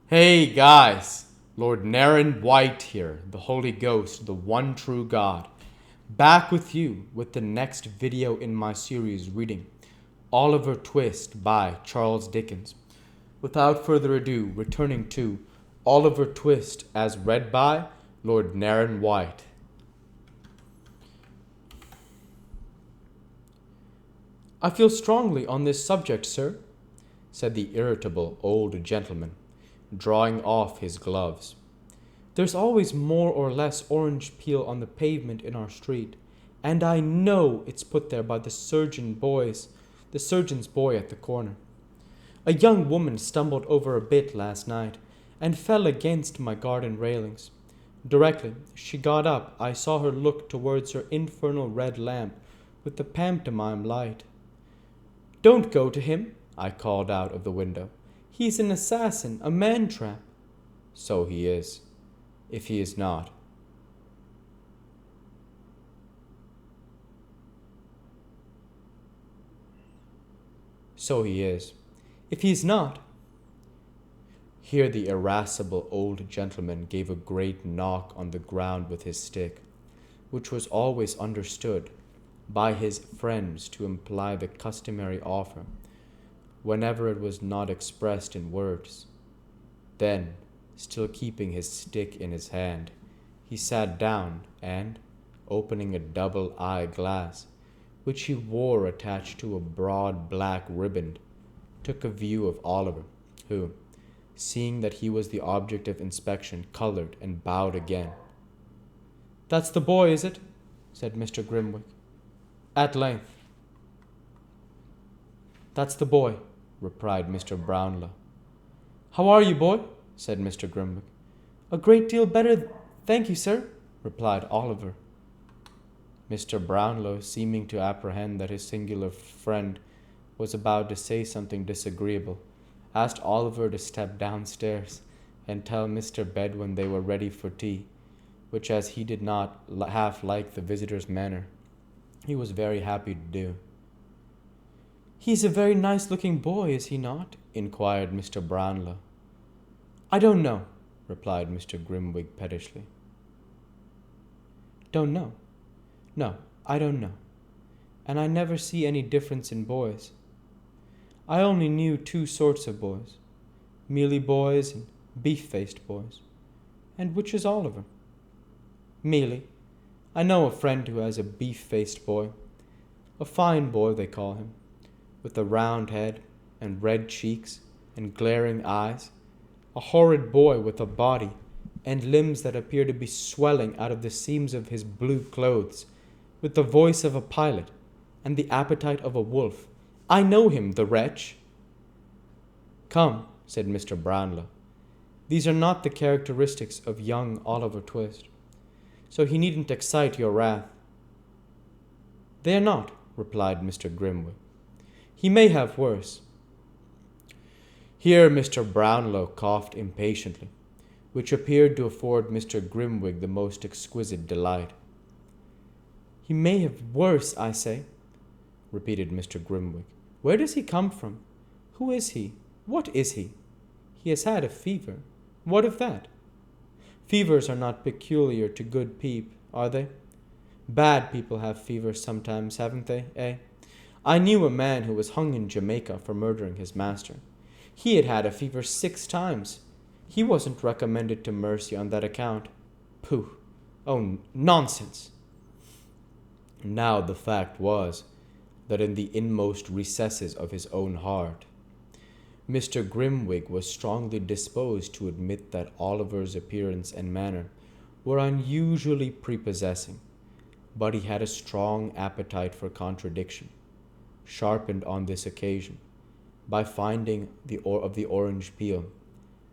Hey guys, Lord Naren White here, the Holy Ghost, the one true God, back with you with the next video in my series reading Oliver Twist by Charles Dickens. Without further ado, returning to Oliver Twist as read by Lord Naren White. I feel strongly on this subject, sir, said the irritable old gentleman, drawing off his gloves. There's always more or less orange peel on the pavement in our street, and I know it's put there by the surgeon's boy at the corner. A young woman stumbled over a bit last night and fell against my garden railings. Directly she got up, I saw her look towards her infernal red lamp with the pantomime light. "Don't go to him," I called out of the window. "He's an assassin, a man-trap." So he is, if he is not. So he is, if he is not. Here the irascible old gentleman gave a great knock on the ground with his stick, which was always understood by his friends to imply the customary offer, whenever it was not expressed in words. Then, still keeping his stick in his hand, he sat down and, opening a double eye-glass, which he wore attached to a broad black riband, took a view of Oliver, who, seeing that he was the object of inspection, colored and bowed again. "That's the boy, is it?" said Mr. Grimwig, at length. "That's the boy," replied Mr. Brownlow. "How are you, boy?" said Mr. Grimwig. "A great deal better, thank you, sir," replied Oliver. Mr. Brownlow, seeming to apprehend that his singular friend was about to say something disagreeable, asked Oliver to step downstairs and tell Mr. Bedwin they were ready for tea, which, as he did not half like the visitor's manner, he was very happy to do. "He's a very nice-looking boy, is he not?" inquired Mr. Brownlow. "I don't know," replied Mr. Grimwig pettishly. "Don't know? No, I don't know. And I never see any difference in boys. I only knew two sorts of boys, mealy boys and beef-faced boys. And which is Oliver?" "Mealy. I know a friend who has a beef-faced boy. A fine boy, they call him, with a round head and red cheeks and glaring eyes. A horrid boy with a body and limbs that appear to be swelling out of the seams of his blue clothes, with the voice of a pilot and the appetite of a wolf. I know him, the wretch." "Come," said Mr. Brownlow, "these are not the characteristics of young Oliver Twist, so he needn't excite your wrath." "They are not," replied Mr. Grimwig. "He may have worse." Here Mr. Brownlow coughed impatiently, which appeared to afford Mr. Grimwig the most exquisite delight. "He may have worse, I say," repeated Mr. Grimwig. "Where does he come from? Who is he? What is he? He has had a fever. What of that? Fevers are not peculiar to good people, are they? Bad people have fevers sometimes, haven't they, eh? I knew a man who was hung in Jamaica for murdering his master. He had had a fever 6 times. He wasn't recommended to mercy on that account. Pooh! Oh, nonsense!" Now the fact was that in the inmost recesses of his own heart, Mr. Grimwig was strongly disposed to admit that Oliver's appearance and manner were unusually prepossessing, but he had a strong appetite for contradiction, sharpened on this occasion by finding of the orange peel,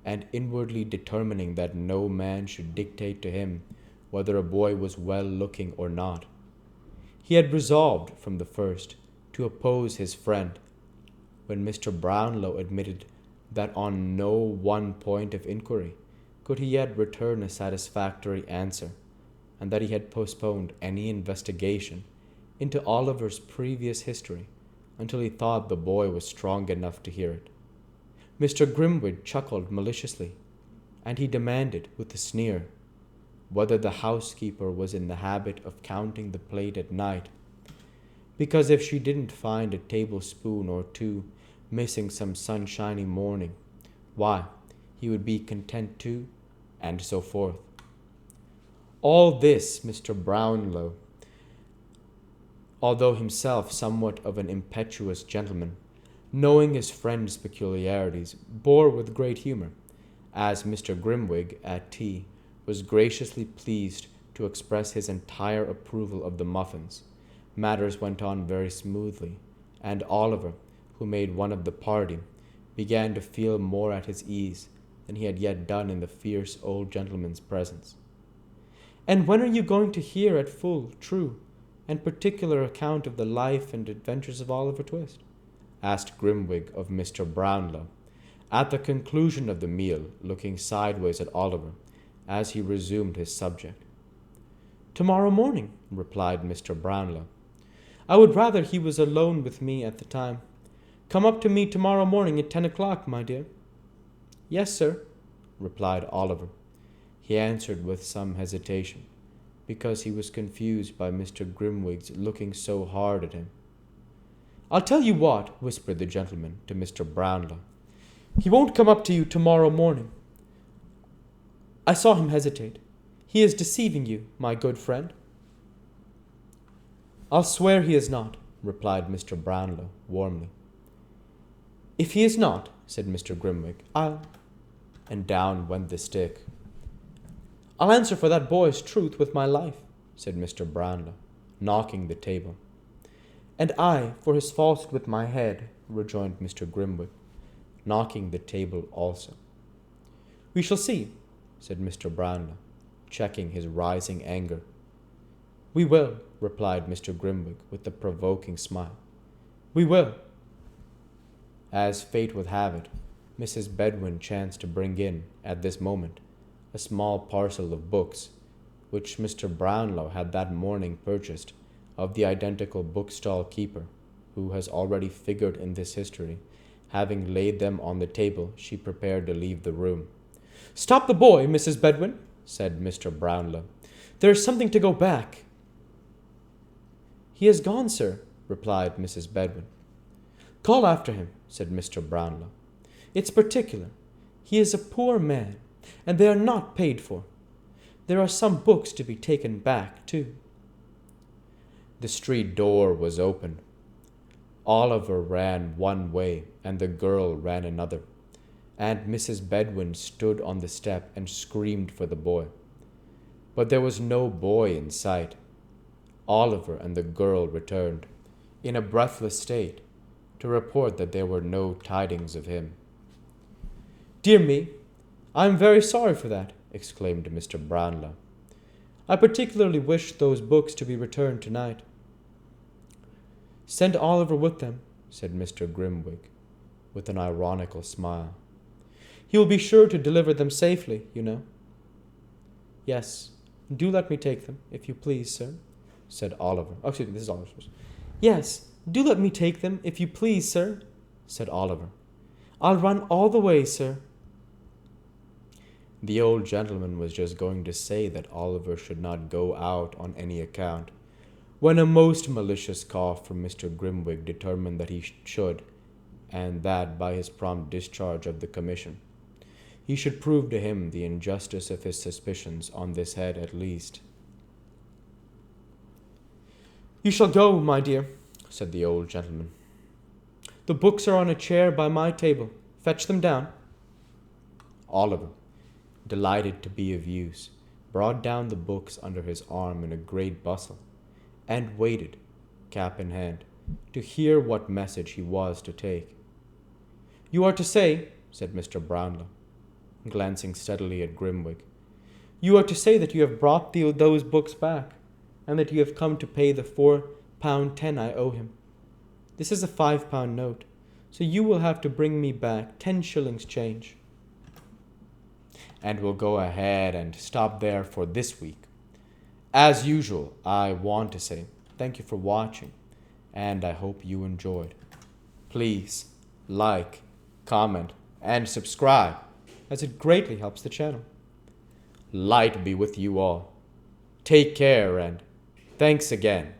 and inwardly determining that no man should dictate to him whether a boy was well-looking or not. He had resolved from the first to oppose his friend, when Mr. Brownlow admitted that on no one point of inquiry could he yet return a satisfactory answer, and that he had postponed any investigation into Oliver's previous history until he thought the boy was strong enough to hear it. Mr. Grimwig chuckled maliciously and he demanded, with a sneer, whether the housekeeper was in the habit of counting the plate at night, because if she didn't find a tablespoon or two missing some sunshiny morning, why, he would be content too, and so forth. All this Mr. Brownlow, although himself somewhat of an impetuous gentleman, knowing his friend's peculiarities, bore with great humour, as Mr. Grimwig, at tea, was graciously pleased to express his entire approval of the muffins. Matters went on very smoothly, and Oliver, who made one of the party, began to feel more at his ease than he had yet done in the fierce old gentleman's presence. "And when are you going to hear a full, true, and particular account of the life and adventures of Oliver Twist?" asked Grimwig of Mr. Brownlow, at the conclusion of the meal, looking sideways at Oliver as he resumed his subject. "Tomorrow morning," replied Mr. Brownlow. "I would rather he was alone with me at the time. Come up to me tomorrow morning at 10 o'clock, my dear." "Yes, sir," replied Oliver. He answered with some hesitation, because he was confused by Mr. Grimwig's looking so hard at him. "I'll tell you what," whispered the gentleman to Mr. Brownlow. "He won't come up to you tomorrow morning. I saw him hesitate. He is deceiving you, my good friend." "I'll swear he is not," replied Mr. Brownlow warmly. "If he is not," said Mr. Grimwig, "I'll—" and down went the stick. "I'll answer for that boy's truth with my life," said Mr. Brownlow, knocking the table. "And I for his falsehood with my head," rejoined Mr. Grimwig, knocking the table also. "We shall see," said Mr. Brownlow, checking his rising anger. "We will," replied Mr. Grimwig with a provoking smile. "We will." As fate would have it, Mrs. Bedwin chanced to bring in, at this moment, a small parcel of books, which Mr. Brownlow had that morning purchased of the identical bookstall keeper, who has already figured in this history. Having laid them on the table, she prepared to leave the room. "Stop the boy, Mrs. Bedwin," said Mr. Brownlow. "There is something to go back." "He has gone, sir," replied Mrs. Bedwin. "Call after him," said Mr. Brownlow. "It's particular. He is a poor man, and they are not paid for. There are some books to be taken back, too." The street door was open. Oliver ran one way, and the girl ran another, and Mrs. Bedwin stood on the step and screamed for the boy. But there was no boy in sight. Oliver and the girl returned, in a breathless state, to report that there were no tidings of him. "Dear me, I am very sorry for that," exclaimed Mr. Brownlow. "I particularly wish those books to be returned tonight." "Send Oliver with them," said Mr. Grimwig, with an ironical smile. "He will be sure to deliver them safely, you know." "Yes, do let me take them, if you please, sir," said Oliver. Oh, excuse me, this is Oliver's. "Yes, do let me take them, if you please, sir," said Oliver. "I'll run all the way, sir." The old gentleman was just going to say that Oliver should not go out on any account, when a most malicious cough from Mr. Grimwig determined that he should, and that by his prompt discharge of the commission, he should prove to him the injustice of his suspicions on this head at least. "You shall go, my dear," said the old gentleman. "The books are on a chair by my table. Fetch them down." Oliver, delighted to be of use, brought down the books under his arm in a great bustle, and waited, cap in hand, to hear what message he was to take. "You are to say," said Mr. Brownlow, glancing steadily at Grimwig, "you are to say that you have brought those books back, and that you have come to pay the £4.10 I owe him. This is a £5 note, so you will have to bring me back 10 shillings change." And we'll go ahead and stop there for this week. As usual, I want to say thank you for watching, and I hope you enjoyed. Please like, comment, and subscribe. as it greatly helps the channel. Light be with you all. Take care, and thanks again.